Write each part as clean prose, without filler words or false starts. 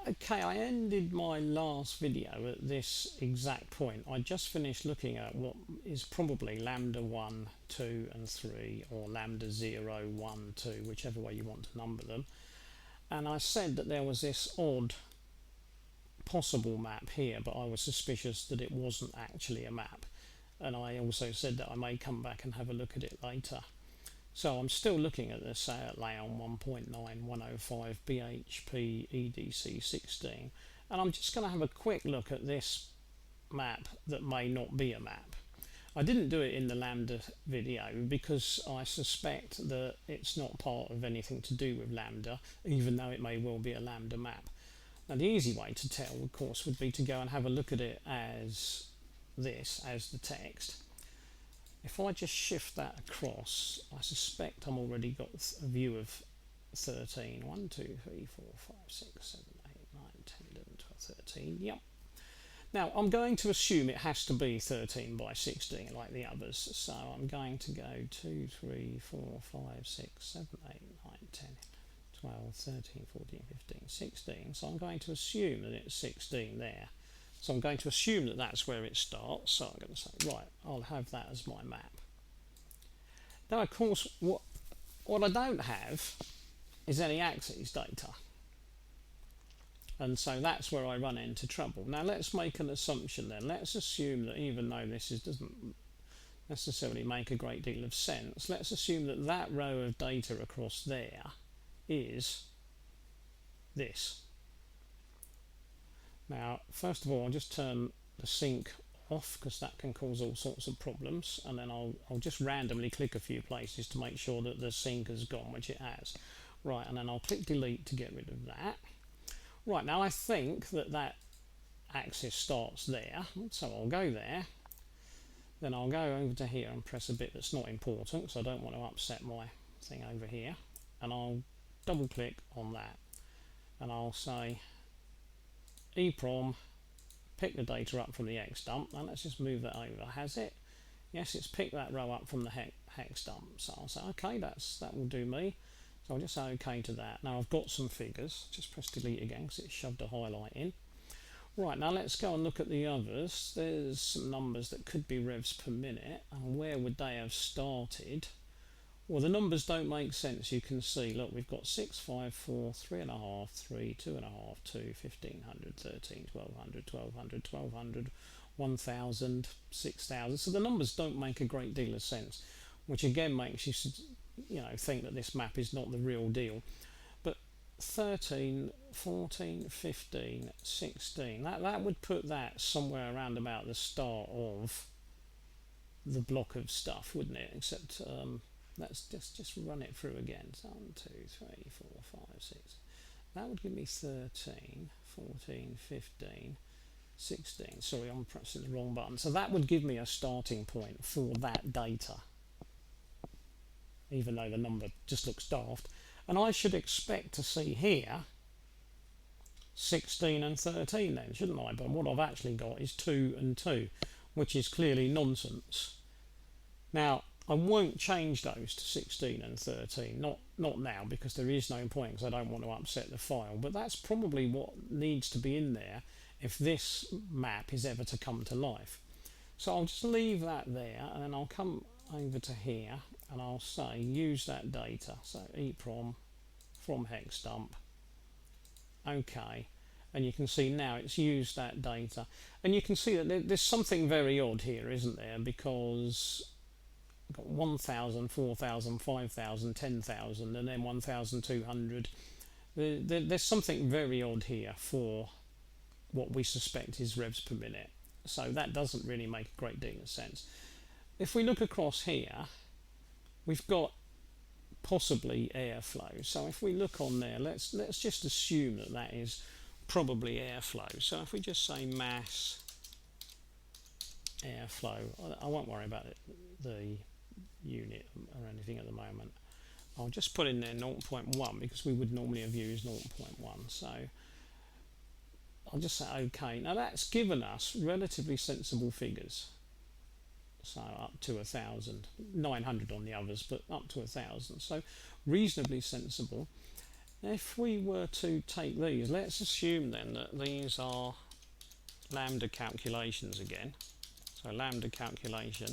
Okay, I ended my last video at this exact point. I just finished looking at what is probably lambda 1, 2 and 3, or lambda 0, 1, 2, whichever way you want to number them. And I said that there was this odd possible map here, but I was suspicious that it wasn't actually a map. And I also said that I may come back and have a look at it later. So I'm still looking at the layout 1.9105 BHP edc16, and I'm just going to have a quick look at this map that may not be a map. I didn't do it in the lambda video because I suspect that it's not part of anything to do with lambda, even though it may well be a lambda map. Now the easy way to tell, of course, would be to go and have a look at it as this, as the text. If I just shift that across, I suspect I'm already got a view of 13. 1, 2, 3, 4, 5, 6, 7, 8, 9, 10, 11, 12, 13. Yep. Now I'm going to assume it has to be 13 by 16 like the others. So I'm going to go 2, 3, 4, 5, 6, 7, 8, 9, 10, 12, 13, 14, 15, 16. So I'm going to assume that it's 16 there. So I'm going to assume that that's where it starts. So I'm going to say, right, I'll have that as my map. Now, of course, what I don't have is any axes data. And so that's where I run into trouble. Now, let's make an assumption then. Let's assume that even though this doesn't necessarily make a great deal of sense, let's assume that that row of data across there is this. Now, first of all, I'll just turn the sync off because that can cause all sorts of problems, and then I'll just randomly click a few places to make sure that the sync has gone, which it has. Right, and then I'll click delete to get rid of that. Right, now I think that axis starts there, so I'll go there. Then I'll go over to here and press a bit that's not important because I don't want to upset my thing over here, and I'll double click on that, and I'll say EEPROM, pick the data up from the hex dump. Now let's just move that over. Has it? Yes, it's picked that row up from the hex dump. So I'll say okay, that will do me. So I'll just say okay to that. Now I've got some figures. Just press delete again because it shoved a highlight in. Right, now let's go and look at the others. There's some numbers that could be revs per minute, and where would they have started? Well, the numbers don't make sense. You can see, look, we've got 6, 5, 4, 3.5, 3, 2.5, 2, 1500, 13, 1200, 1200, 1200, 1000, 6000. So the numbers don't make a great deal of sense, which again makes you, think that this map is not the real deal. But 13, 14, 15, 16, that would put that somewhere around about the start of the block of stuff, wouldn't it? Except let's just run it through again. 1, 2, 3, 4, 5, 6. That would give me 13, 14, 15, 16. Sorry, I'm pressing the wrong button. So that would give me a starting point for that data, even though the number just looks daft. And I should expect to see here 16 and 13 then, shouldn't I? But what I've actually got is 2 and 2, which is clearly nonsense. Now, I won't change those to 16 and 13, not now, because there is no point, because I don't want to upset the file, but that's probably what needs to be in there if this map is ever to come to life. So I'll just leave that there, and then I'll come over to here, and I'll say use that data, so EEPROM from hex dump, okay, and you can see now it's used that data, and you can see that there's something very odd here, isn't there, because got 1000, 4000, 5000, 10,000, and then 1200. There's something very odd here for what we suspect is revs per minute. So that doesn't really make a great deal of sense. If we look across here, we've got possibly airflow. So if we look on there, let's just assume that is probably airflow. So if we just say mass airflow, I won't worry about the unit or anything at the moment. I'll just put in there 0.1 because we would normally have used 0.1. So I'll just say okay. Now that's given us relatively sensible figures. So up to 1,000, 900 on the others, but up to 1,000. So reasonably sensible. If we were to take these, let's assume then that these are lambda calculations again. So lambda calculation.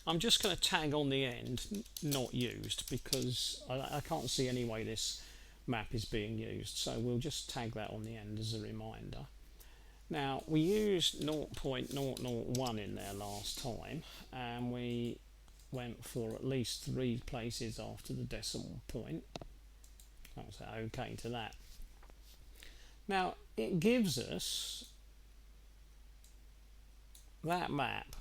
I'm just going to tag on the end not used, because I can't see any way this map is being used, so we'll just tag that on the end as a reminder. Now we used 0.001 in there last time, and we went for at least 3 places after the decimal point. I'll say OK to that. Now it gives us that map.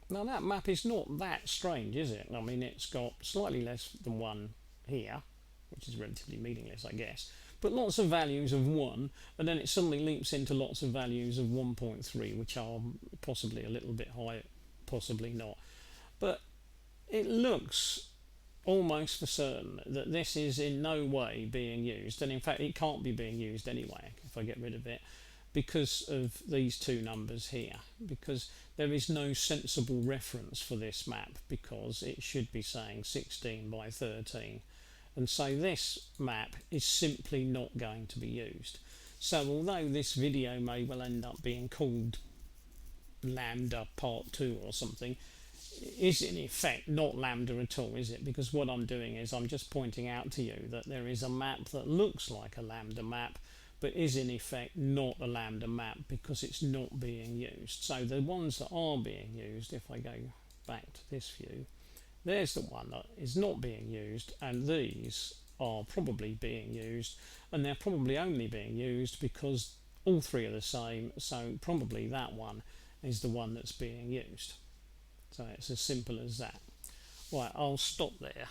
Now that map is not that strange, is it? I mean, it's got slightly less than 1 here, which is relatively meaningless, I guess, but lots of values of 1, and then it suddenly leaps into lots of values of 1.3, which are possibly a little bit high, possibly not. But it looks almost for certain that this is in no way being used, and in fact it can't be being used anyway if I get rid of it, because of these 2 numbers here, because there is no sensible reference for this map, because it should be saying 16 by 13, and so this map is simply not going to be used. So although this video may well end up being called lambda part 2 or something, is in effect not lambda at all, is it? Because what I'm doing is I'm just pointing out to you that there is a map that looks like a lambda map, but is in effect not a lambda map because it's not being used. So the ones that are being used, if I go back to this view, there's the one that is not being used, and these are probably being used, and they're probably only being used because all 3 are the same, so probably that one is the one that's being used. So it's as simple as that. Right, I'll stop there.